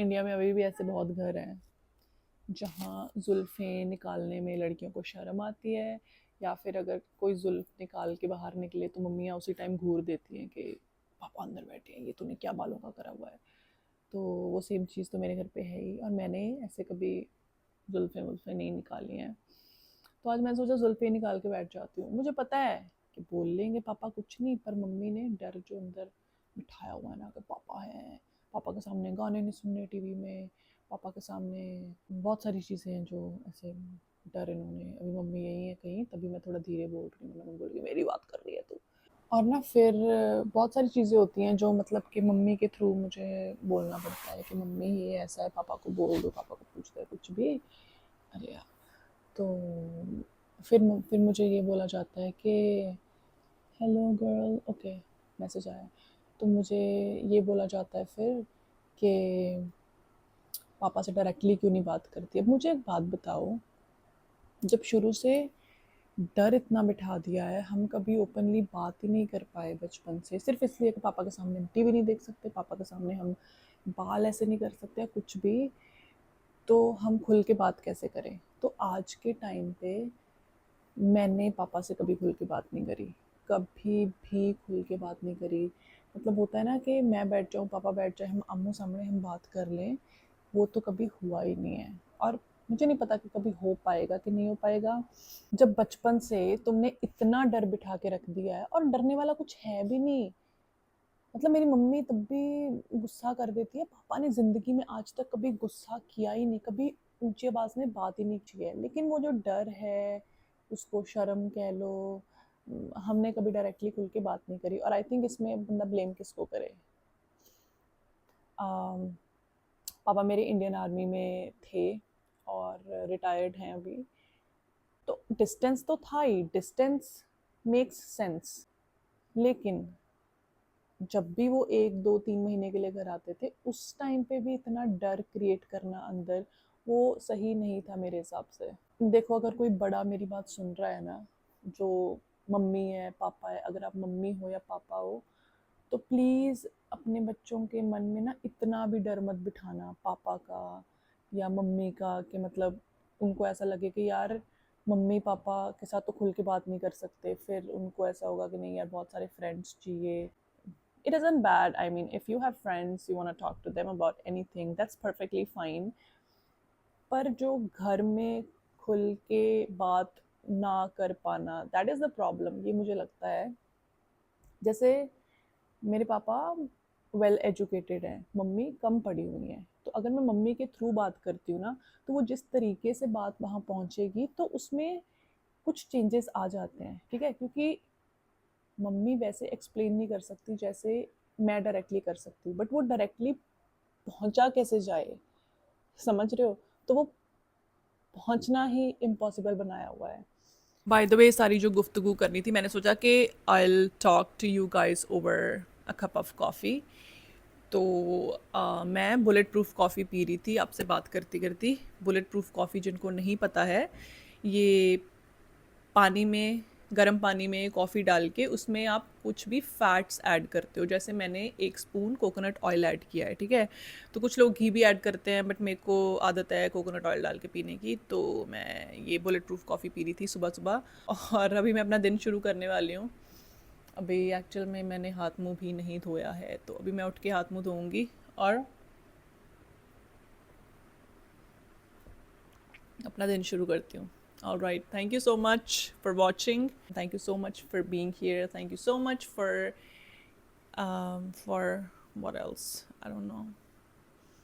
India में अभी भी ऐसे बहुत घर हैं जहाँ जुल्फ़ें निकालने में लड़कियों को शर्म आती है, या फिर अगर कोई जुल्फ़ निकाल के बाहर निकले तो मम्मियाँ उसी टाइम घूर देती हैं कि पापा अंदर बैठे हैं, ये तूने क्या बालों का करा हुआ है। तो वो सेम चीज़ तो मेरे घर पे है ही, और मैंने ऐसे कभी जुल्फ़ें वुल्फ़ें नहीं निकाली हैं। तो आज मैंने सोचा जुल्फ़ें निकाल के बैठ जाती हूँ। मुझे पता है कि बोल लेंगे पापा कुछ नहीं, पर मम्मी ने डर जो अंदर बिठाया हुआ है ना कि पापा हैं, पापा के सामने गाने नहीं सुनने टीवी में, पापा के सामने बहुत सारी चीज़ें हैं जो ऐसे डर इन्होंने। अभी मम्मी यही है कहीं, तभी मैं थोड़ा धीरे बोल रही हूँ, मैंने बोल रही मेरी बात कर रही है तू। और ना फिर बहुत सारी चीज़ें होती हैं जो मतलब कि मम्मी के थ्रू मुझे बोलना पड़ता है कि मम्मी ये ऐसा है, पापा को बोल दो, पापा को पूछ दे कुछ भी। अरे यार, तो फिर मुझे ये बोला जाता है कि हेलो गर्ल, ओके, मैसेज आया। तो मुझे ये बोला जाता है फिर कि पापा से डायरेक्टली क्यों नहीं बात करती। अब मुझे एक बात बताओ, जब शुरू से डर इतना बिठा दिया है, हम कभी ओपनली बात ही नहीं कर पाए बचपन से, सिर्फ इसलिए कि पापा के सामने हम टीवी नहीं देख सकते, पापा के सामने हम बाल ऐसे नहीं कर सकते या कुछ भी, तो हम खुल के बात कैसे करें। तो आज के टाइम पे मैंने पापा से कभी खुल के बात नहीं करी, कभी भी खुल के बात नहीं करी। मतलब होता है ना कि मैं बैठ जाऊँ, पापा बैठ जाए, हम आमने सामने हम बात कर लें, वो तो कभी हुआ ही नहीं है। और मुझे नहीं पता कि कभी हो पाएगा कि नहीं हो पाएगा। जब बचपन से तुमने इतना डर बिठा के रख दिया है, और डरने वाला कुछ है भी नहीं। मतलब मेरी मम्मी तब भी गुस्सा कर देती है, पापा ने ज़िंदगी में आज तक कभी गुस्सा किया ही नहीं, कभी ऊंची आवाज़ में बात ही नहीं की है। लेकिन वो जो डर है, उसको शर्म कह लो, हमने कभी डायरेक्टली खुल के बात नहीं करी। और आई थिंक इसमें बंदा ब्लेम किसको करे। अम, पापा मेरे इंडियन आर्मी में थे और रिटायर्ड हैं अभी। तो डिस्टेंस तो था ही, डिस्टेंस मेक्स सेंस। लेकिन जब भी वो 1 2 3 महीने के लिए घर आते थे, उस टाइम पे भी इतना डर क्रिएट करना अंदर, वो सही नहीं था मेरे हिसाब से। देखो, अगर कोई बड़ा मेरी बात सुन रहा है ना, जो मम्मी है पापा है, अगर आप मम्मी हो या पापा हो, तो प्लीज़ अपने बच्चों के मन में ना इतना भी डर मत बिठाना पापा का या मम्मी का, कि मतलब उनको ऐसा लगे कि यार मम्मी पापा के साथ तो खुल के बात नहीं कर सकते, फिर उनको ऐसा होगा कि नहीं यार बहुत सारे फ्रेंड्स चाहिए। It isn't bad. I mean, if you have friends, you want to talk to them about anything, that's perfectly fine. पर जो घर में खुल के बात ना कर पाना, दैट इज़ द प्रॉब्लम, ये मुझे लगता है। जैसे मेरे पापा वेल एजुकेटेड हैं, मम्मी कम पढ़ी हुई हैं, तो अगर मैं मम्मी के थ्रू बात करती हूँ ना, तो वो जिस तरीके से बात वहाँ पहुँचेगी, तो उसमें कुछ चेंजेस आ जाते हैं, ठीक है। क्योंकि मम्मी वैसे एक्सप्लेन नहीं कर सकती जैसे मैं डायरेक्टली कर सकती हूँ, बट वो डायरेक्टली पहुँचा कैसे जाए, समझ रहे हो। तो वो पहुँचना ही इम्पॉसिबल बनाया हुआ है। बाय द वे, सारी जो गुफ्तगू करनी थी, मैंने सोचा कि I will talk to you guys over a cup of coffee. तो मैं बुलेट प्रूफ कॉफ़ी पी रही थी आपसे बात करती करती। बुलेट प्रूफ कॉफ़ी जिनको नहीं पता है, ये पानी में, गर्म पानी में कॉफ़ी डाल के उसमें आप कुछ भी फ़ैट्स ऐड करते हो। जैसे मैंने 1 स्पून कोकोनट ऑयल ऐड किया है, ठीक है। तो कुछ लोग घी भी ऐड करते हैं, बट मेरे को आदत है कोकोनट ऑयल डाल के पीने की। तो मैं ये बुलेट प्रूफ कॉफ़ी पी रही थी सुबह सुबह, और अभी मैं अपना दिन शुरू करने वाली हूँ। अभी एक्चुअल में मैंने हाथ मुंह भी नहीं धोया है, तो अभी मैं उठ के हाथ मुंह धोऊंगी और अपना दिन शुरू करती हूँ। All right. Thank you so much for watching. Thank you so much for being here. Thank you so much for what else? I don't know.